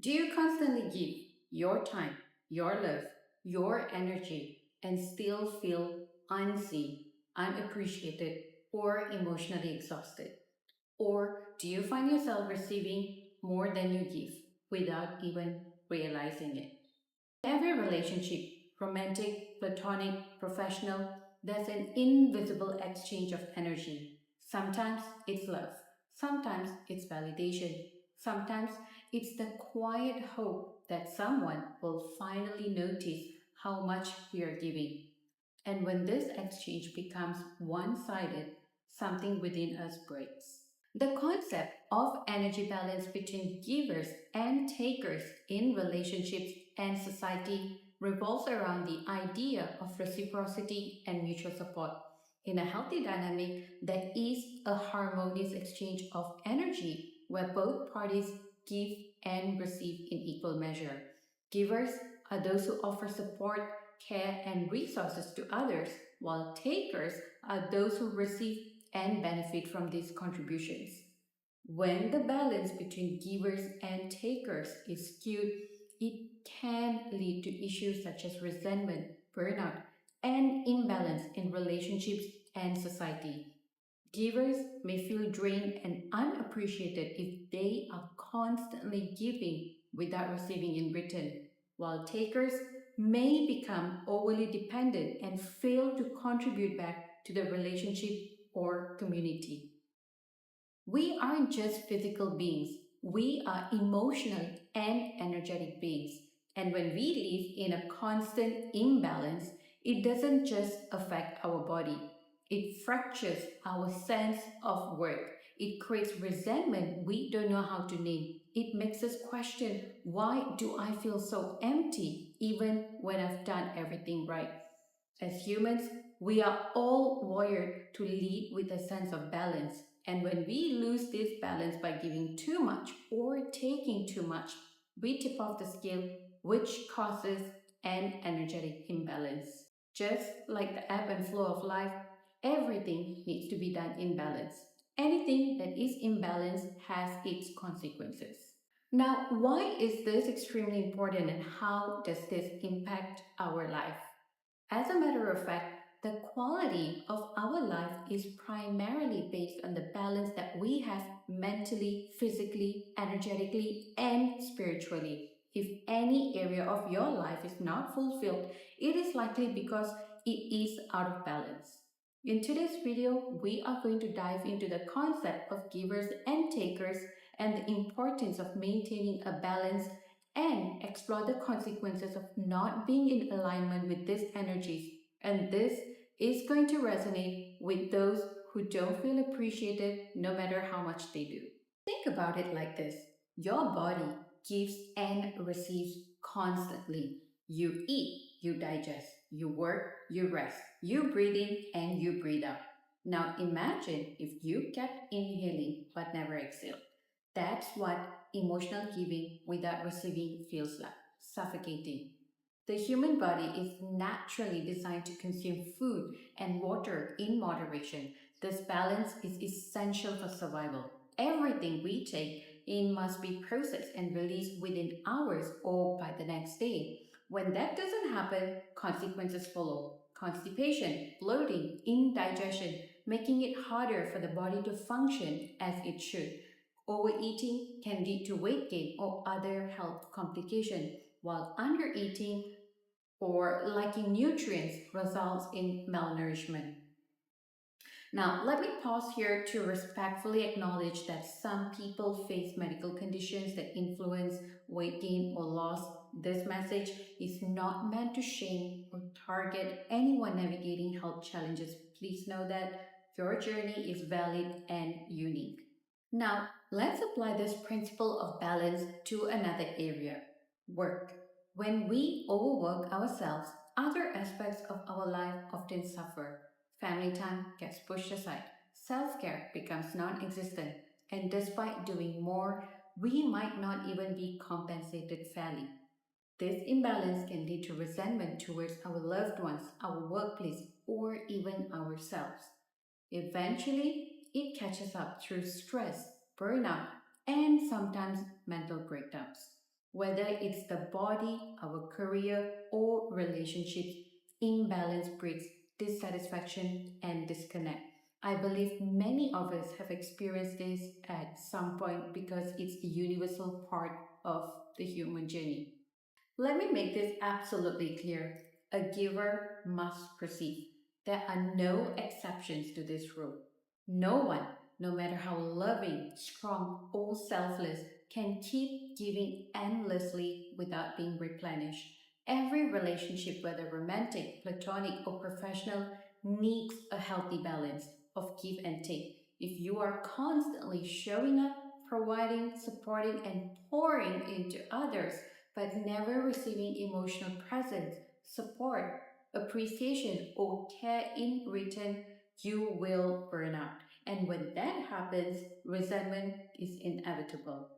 Do you constantly give your time, your love, your energy, and still feel unseen, unappreciated, or emotionally exhausted? Or do you find yourself receiving more than you give without even realizing it? Every relationship, romantic, platonic, professional, there's an invisible exchange of energy. Sometimes it's love, sometimes it's validation, sometimes it's the quiet hope that someone will finally notice how much we are giving. And when this exchange becomes one sided, something within us breaks. The concept of energy balance between givers and takers in relationships and society revolves around the idea of reciprocity and mutual support. In a healthy dynamic, there is a harmonious exchange of energy where both parties give and receive in equal measure. Givers are those who offer support, care, and resources to others, while takers are those who receive and benefit from these contributions. When the balance between givers and takers is skewed, it can lead to issues such as resentment, burnout, and imbalance in relationships and society. Givers may feel drained and unappreciated if they are constantly giving without receiving in return, while takers may become overly dependent and fail to contribute back to the relationship or community. We aren't just physical beings, we are emotional and energetic beings. And when we live in a constant imbalance, it doesn't just affect our body, it fractures our sense of worth. It creates resentment we don't know how to name. It makes us question, why do I feel so empty even when I've done everything right? As humans, we are all wired to lead with a sense of balance. And when we lose this balance by giving too much or taking too much, we tip off the scale, which causes an energetic imbalance. Just like the ebb and flow of life, everything needs to be done in balance. Anything that is imbalanced has its consequences. Now, why is this extremely important and how does this impact our life? As a matter of fact, the quality of our life is primarily based on the balance that we have mentally, physically, energetically, and spiritually. If any area of your life is not fulfilled, it is likely because it is out of balance. In today's video, we are going to dive into the concept of givers and takers and the importance of maintaining a balance and explore the consequences of not being in alignment with these energies. And this is going to resonate with those who don't feel appreciated no matter how much they do. Think about it like this: your body gives and receives constantly. You eat, you digest, you work, you rest, you breathe in, and you breathe out. Now imagine if you kept inhaling but never exhaled. That's what emotional giving without receiving feels like: suffocating. The human body is naturally designed to consume food and water in moderation. This balance is essential for survival. Everything we take in must be processed and released within hours or by the next day. When that doesn't happen, consequences follow: constipation, bloating, indigestion, making it harder for the body to function as it should. Overeating can lead to weight gain or other health complications, while undereating or lacking nutrients results in malnourishment. Now, let me pause here to respectfully acknowledge that some people face medical conditions that influence weight gain or loss. This message is not meant to shame or target anyone navigating health challenges. Please know that your journey is valid and unique. Now, let's apply this principle of balance to another area: work. When we overwork ourselves, other aspects of our life often suffer. Family time gets pushed aside, self care becomes non existent, and despite doing more, we might not even be compensated fairly. This imbalance can lead to resentment towards our loved ones, our workplace, or even ourselves. Eventually, it catches up through stress, burnout, and sometimes mental breakdowns. Whether it's the body, our career, or relationships, imbalance breeds dissatisfaction and disconnect. I believe many of us have experienced this at some point because it's a universal part of the human journey. Let me make this absolutely clear. A giver must receive. There are no exceptions to this rule. No one, no matter how loving, strong, or selfless, can keep giving endlessly without being replenished. Every relationship, whether romantic, platonic, or professional, needs a healthy balance of give and take. If you are constantly showing up, providing, supporting, and pouring into others, but never receiving emotional presence, support, appreciation, or care in return, you will burn out. And when that happens, resentment is inevitable.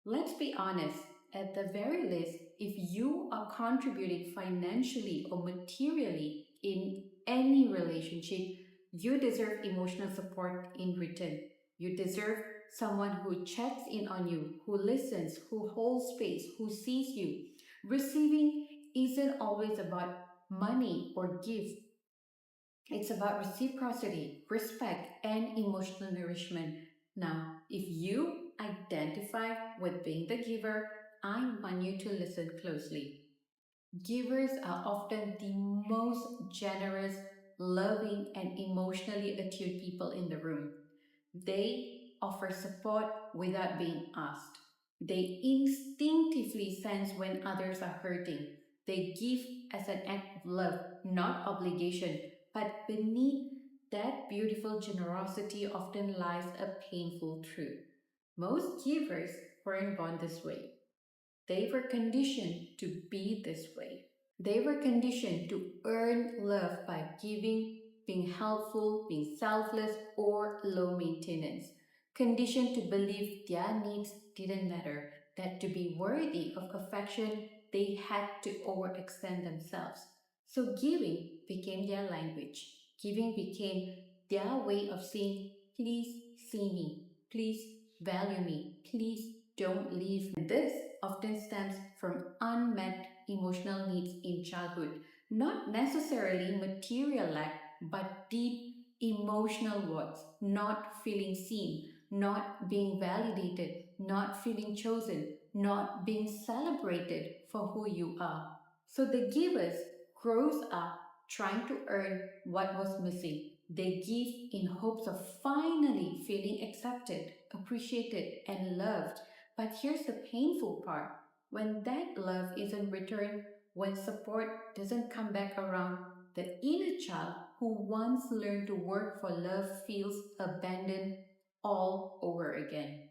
Let's be honest, at the very least, if you are contributing financially or materially in any relationship, you deserve emotional support in return. You deserve someone who checks in on you, who listens, who holds space, who sees you. Receiving isn't always about money or gifts. It's about reciprocity, respect, and emotional nourishment. Now, if you identify with being the giver, I want you to listen closely. Givers are often the most generous, loving, and emotionally attuned people in the room. They offer support without being asked. They instinctively sense when others are hurting. They give as an act of love, not obligation. But beneath that beautiful generosity often lies a painful truth. Most givers weren't born this way. They were conditioned to be this way. They were conditioned to earn love by giving, being helpful, being selfless, or low maintenance. Conditioned to believe their needs didn't matter, that to be worthy of affection, they had to overextend themselves. So giving became their language. Giving became their way of saying, please see me, please value me, please don't leave me. This often stems from unmet emotional needs in childhood, not necessarily material lack, but deep emotional wounds, not feeling seen, not being validated, not feeling chosen, not being celebrated for who you are. So the givers grows up trying to earn what was missing. They give in hopes of finally feeling accepted, appreciated, and loved. But here's the painful part. When that love isn't returned, when support doesn't come back around, the inner child who once learned to work for love feels abandoned all over again.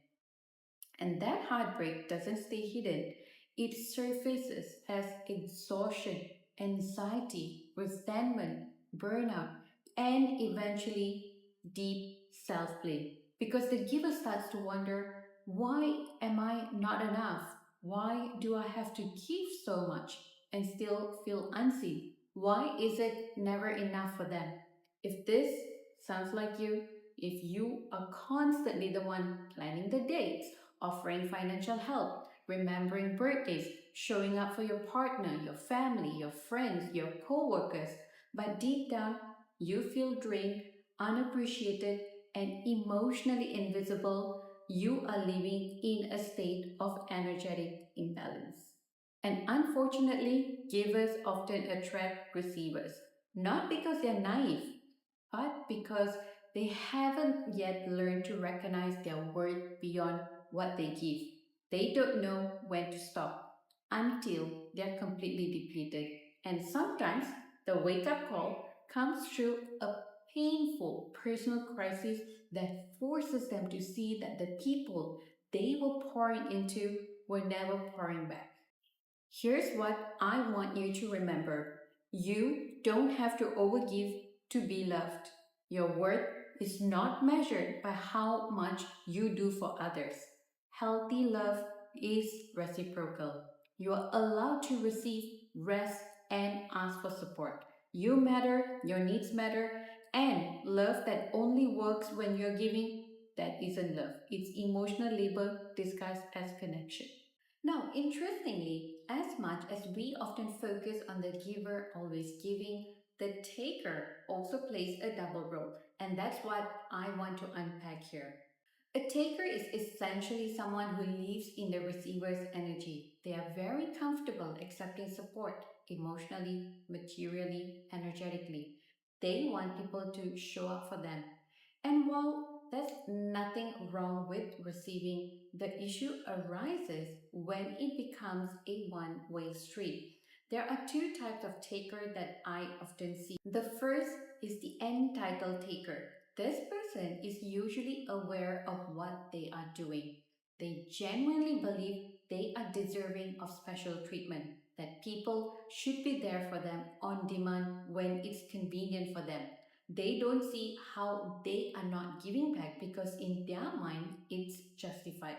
And that heartbreak doesn't stay hidden. It surfaces as exhaustion, anxiety, resentment, burnout, and eventually deep self blame. Because the giver starts to wonder, why am I not enough? Why do I have to give so much and still feel unseen? Why is it never enough for them? If this sounds like you, if you are constantly the one planning the dates, offering financial help, remembering birthdays, showing up for your partner, your family, your friends, your co-workers, but deep down you feel drained, unappreciated, and emotionally invisible, you are living in a state of energetic imbalance. And unfortunately, givers often attract receivers, not because they're naive, but because they haven't yet learned to recognize their worth beyond what they give. They don't know when to stop until they're completely depleted. And sometimes the wake up call comes through a painful personal crisis that forces them to see that the people they were pouring into were never pouring back. Here's what I want you to remember. You don't have to overgive to be loved. Your worth is not measured by how much you do for others. Healthy love is reciprocal. You are allowed to receive, rest, and ask for support. You matter, your needs matter, and love that only works when you're giving, that isn't love. It's emotional labor disguised as connection. Now, interestingly, as much as we often focus on the giver always giving, the taker also plays a double role, and that's what I want to unpack here. A taker is essentially someone who lives in the receiver's energy. They are very comfortable accepting support emotionally, materially, energetically. They want people to show up for them. And while there's nothing wrong with receiving, the issue arises when it becomes a one way street. There are two types of taker that I often see. The first is the entitled taker. This person is usually aware of what they are doing. They genuinely believe they are deserving of special treatment, that people should be there for them on demand when it's convenient for them. They don't see how they are not giving back because in their mind it's justified.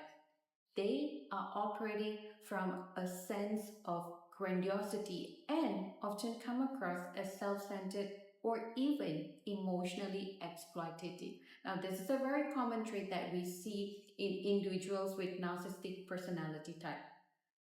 They are operating from a sense of grandiosity and often come across as self centered or even emotionally exploitative. Now, this is a very common trait that we see in individuals with narcissistic personality type.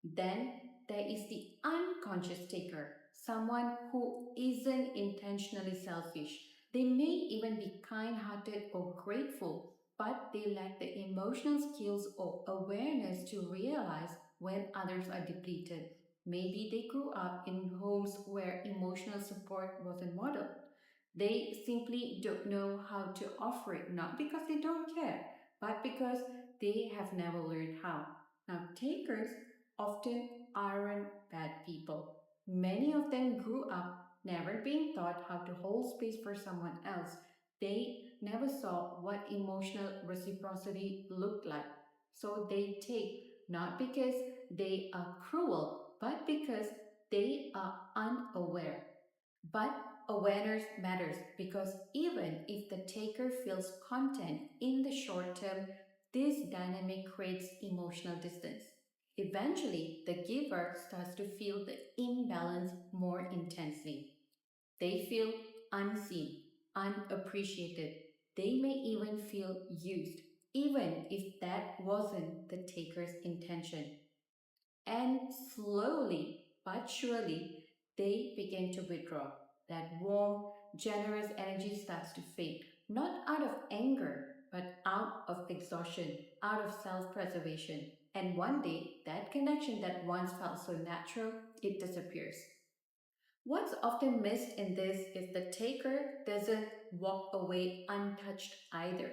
Then there is the unconscious taker, someone who isn't intentionally selfish. They may even be kind hearted or grateful, but they lack the emotional skills or awareness to realize when others are depleted. Maybe they grew up in homes where emotional support wasn't modeled. They simply don't know how to offer it, not because they don't care, but because they have never learned how. Now, takers often aren't bad people. Many of them grew up never being taught how to hold space for someone else. They never saw what emotional reciprocity looked like. So they take not because they are cruel, but because they are unaware. But awareness matters because even if the taker feels content in the short term, this dynamic creates emotional distance. Eventually, the giver starts to feel the imbalance more intensely. They feel unseen, unappreciated. They may even feel used, even if that wasn't the taker's intention. And slowly but surely, they begin to withdraw. That warm, generous energy starts to fade, not out of anger, but out of exhaustion, out of self preservation. And one day, that connection that once felt so natural, it disappears. What's often missed in this is the taker doesn't walk away untouched either.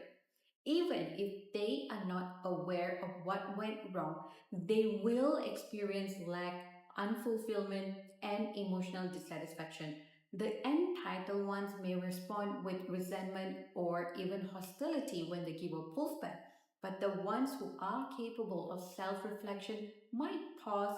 Even if they are not aware of what went wrong, they will experience lack, unfulfillment, and emotional dissatisfaction. The entitled ones may respond with resentment or even hostility when the giver pulls back, but the ones who are capable of self reflection might pause,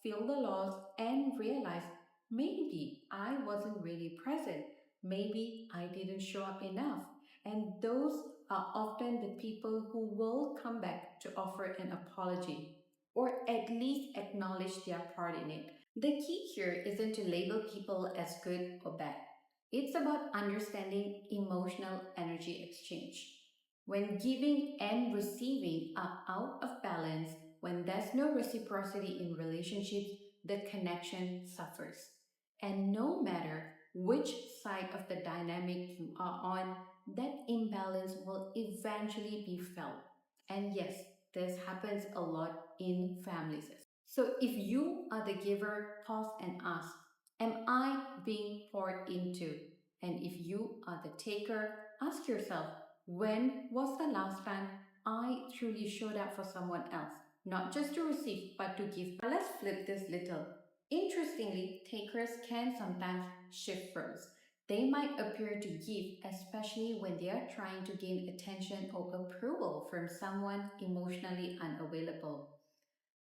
feel the loss, and realize maybe I wasn't really present, maybe I didn't show up enough. And those are often the people who will come back to offer an apology or at least acknowledge their part in it. The key here isn't to label people as good or bad. It's about understanding emotional energy exchange. When giving and receiving are out of balance, when there's no reciprocity in relationships, the connection suffers. And no matter which side of the dynamic you are on, that imbalance will eventually be felt. And yes, this happens a lot in families. So if you are the giver, pause and ask, am I being poured into? And if you are the taker, ask yourself, when was the last time I truly showed up for someone else? Not just to receive, but to give. Now let's flip this little. Interestingly, takers can sometimes shift roles. They might appear to give, especially when they are trying to gain attention or approval from someone emotionally unavailable.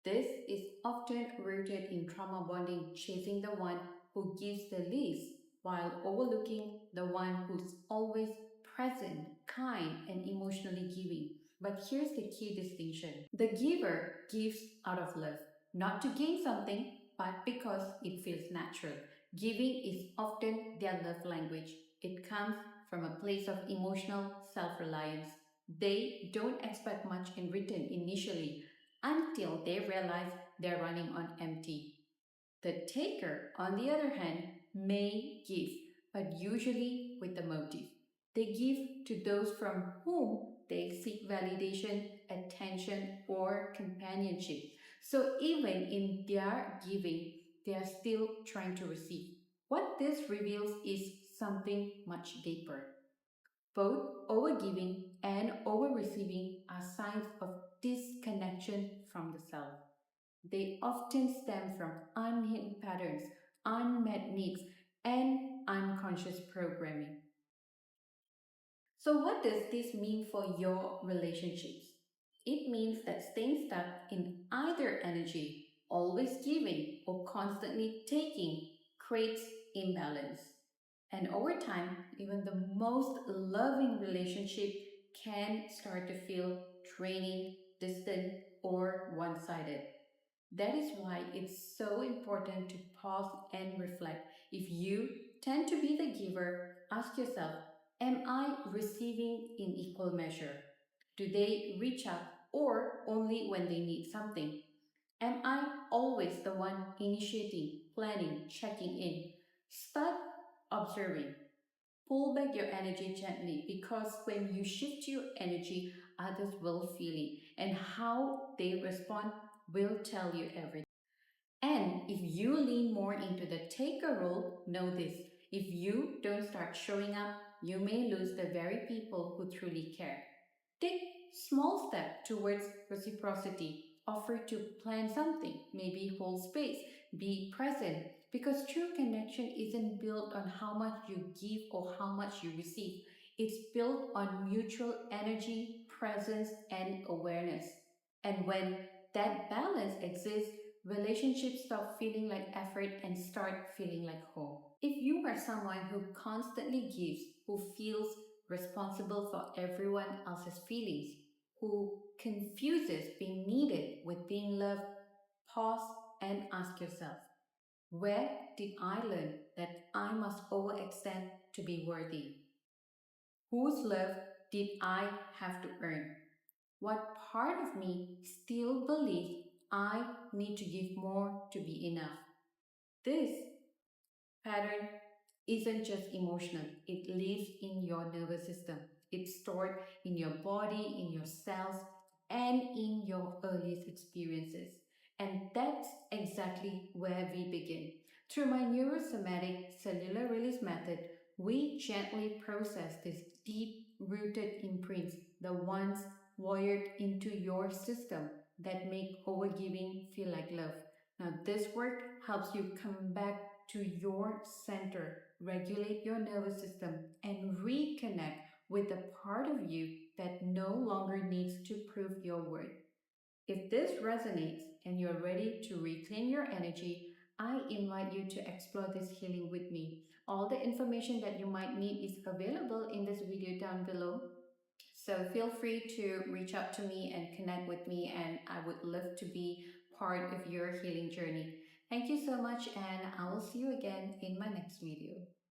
This is often rooted in trauma bonding, chasing the one who gives the least while overlooking the one who's always present, kind, and emotionally giving. But here's the key distinction: the giver gives out of love, not to gain something, but because it feels natural. Giving is often their love language. It comes from a place of emotional self reliance. They don't expect much in return initially until they realize they're running on empty. The taker, on the other hand, may give, but usually with a motive. They give to those from whom they seek validation, attention, or companionship. So even in their giving, they are still trying to receive. What this reveals is something much deeper. Both overgiving and overreceiving are signs of disconnection from the self. They often stem from unhidden patterns, unmet needs, and unconscious programming. So, what does this mean for your relationships? It means that staying stuck in either energy, always giving or constantly taking, creates imbalance. And over time, even the most loving relationship can start to feel draining, distant, or one sided. That is why it's so important to pause and reflect. If you tend to be the giver, ask yourself, am I receiving in equal measure? Do they reach out or only when they need something? Am I always the one initiating, planning, checking in? Start observing. Pull back your energy gently because when you shift your energy, others will feel it, and how they respond will tell you everything. And if you lean more into the taker role, know this. If you don't start showing up, you may lose the very people who truly care. Take small step towards reciprocity. Offer to plan something, maybe hold space, be present, because true connection isn't built on how much you give or how much you receive. It's built on mutual energy, presence, and awareness. And when that balance exists, relationships stop feeling like effort and start feeling like home. If you are someone who constantly gives, who feels responsible for everyone else's feelings, who confuses being needed with being loved, pause and ask yourself, where did I learn that I must overextend to be worthy? Whose love did I have to earn? What part of me still believes I need to give more to be enough? This pattern isn't just emotional, it lives in your nervous system. It's stored in your body, in your cells, and in your earliest experiences. And that's exactly where we begin. Through my Neuro-Somatic cellular release method, we gently process these deep rooted imprints, the ones wired into your system that make overgiving feel like love. Now, this work helps you come back to your center, regulate your nervous system, and reconnect with the part of you that no longer needs to prove your worth. If this resonates and you're ready to reclaim your energy, I invite you to explore this healing with me. All the information that you might need is available in this video down below. So feel free to reach out to me and connect with me, and I would love to be part of your healing journey. Thank you so much, and I will see you again in my next video.